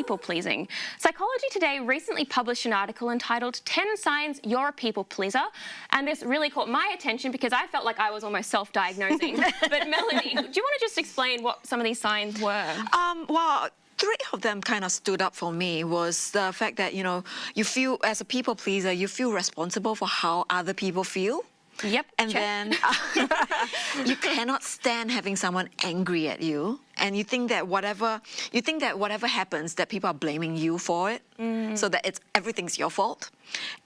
people-pleasing. Psychology Today recently published an article entitled 10 Signs You're a People Pleaser, and this really caught my attention because I felt like I was almost self-diagnosing. But Melanie, do you want to just explain what some of these signs were? Well, three of them kind of stood up for me. Was the fact that, you feel, as a people pleaser, you feel responsible for how other people feel. Yep. And then you cannot stand having someone angry at you, and you think that whatever happens, that people are blaming you for it, so that everything's your fault,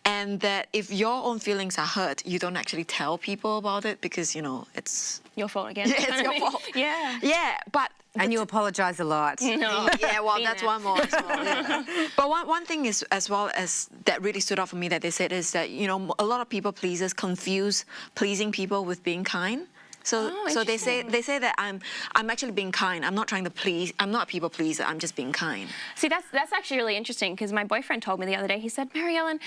and that if your own feelings are hurt, you don't actually tell people about it because it's your fault again. Yeah, it's your fault. Yeah. Yeah, but. And you apologise a lot. No. Yeah, well, that's one more as well. Yeah. But one thing is, as well as that really stood out for me that they said is that, a lot of people pleasers confuse pleasing people with being kind. So they say that I'm actually being kind. I'm not trying to please. I'm not a people pleaser. I'm just being kind. See, that's actually really interesting because my boyfriend told me the other day, he said, Mary Ellen,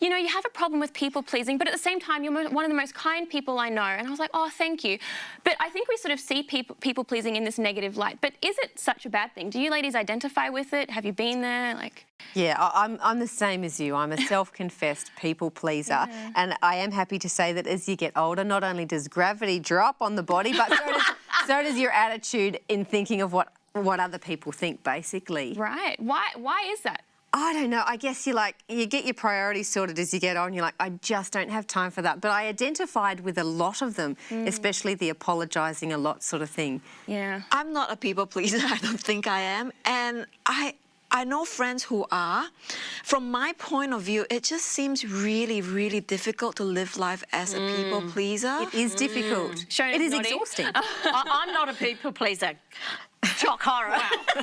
you have a problem with people pleasing, but at the same time, you're one of the most kind people I know. And I was like, oh, thank you. But I think we sort of see people pleasing in this negative light. But is it such a bad thing? Do you ladies identify with it? Have you been there? Yeah, I'm the same as you. I'm a self-confessed people pleaser, and I am happy to say that as you get older, not only does gravity drop on the body, but so does your attitude in thinking of what other people think, basically. Right. Why is that? I don't know. I guess you get your priorities sorted as you get on. You're like, I just don't have time for that. But I identified with a lot of them, especially the apologising a lot sort of thing. Yeah. I'm not a people pleaser. I don't think I am. And I know friends who are. From my point of view, it just seems really, really difficult to live life as a people pleaser. It is difficult. It is exhausting. I'm not a people pleaser. Shock horror. Wow.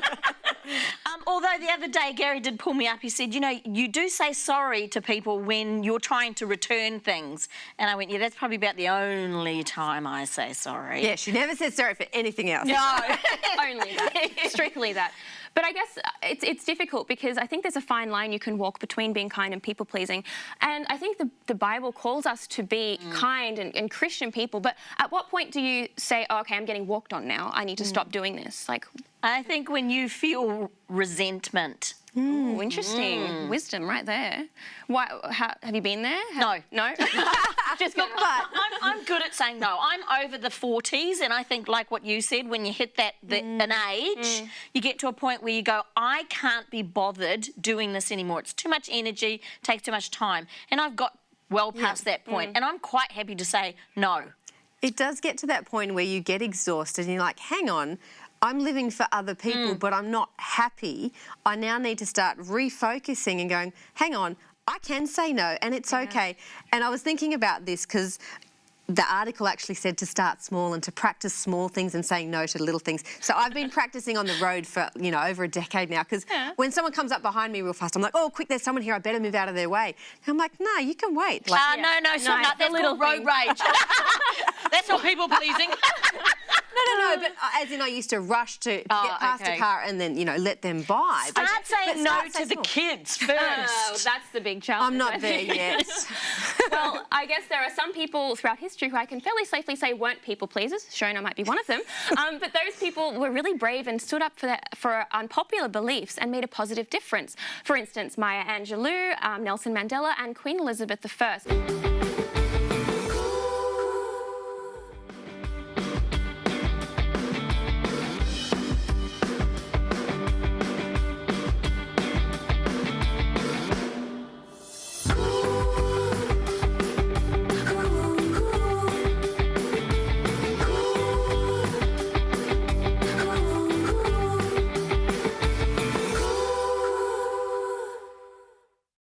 Although the other day Gary did pull me up, he said, you do say sorry to people when you're trying to return things. And I went, yeah, that's probably about the only time I say sorry. Yeah, she never says sorry for anything else. No, only that, strictly that. But I guess it's difficult because I think there's a fine line you can walk between being kind and people-pleasing. And I think the Bible calls us to be kind and Christian people. But at what point do you say, oh, OK, I'm getting walked on now. I need to stop doing this? I think when you feel resentment. Ooh, interesting. Wisdom right there. Why? Have you been there? No. No? Just Look, but I'm good at saying no. I'm over the 40s, and I think, like what you said, when you hit an age, you get to a point where you go, I can't be bothered doing this anymore. It's too much energy, takes too much time. And I've got well past that point, and I'm quite happy to say no. It does get to that point where you get exhausted and you're like, hang on, I'm living for other people, but I'm not happy. I now need to start refocusing and going, hang on, I can say no and it's okay. And I was thinking about this because the article actually said to start small and to practice small things and saying no to little things. So I've been practicing on the road for, over a decade now because when someone comes up behind me real fast, I'm like, oh, quick, there's someone here, I better move out of their way. And I'm like, no, you can wait. No, that's called road rage. That's not people pleasing. No, but as in I used to rush to get past a car and then, let them by. Start saying no to the kids first. Oh, that's the big challenge. I'm not there yet. Well, I guess there are some people throughout history who I can fairly safely say weren't people pleasers. Shona might be one of them. But those people were really brave and stood up for unpopular beliefs and made a positive difference. For instance, Maya Angelou, Nelson Mandela and Queen Elizabeth I.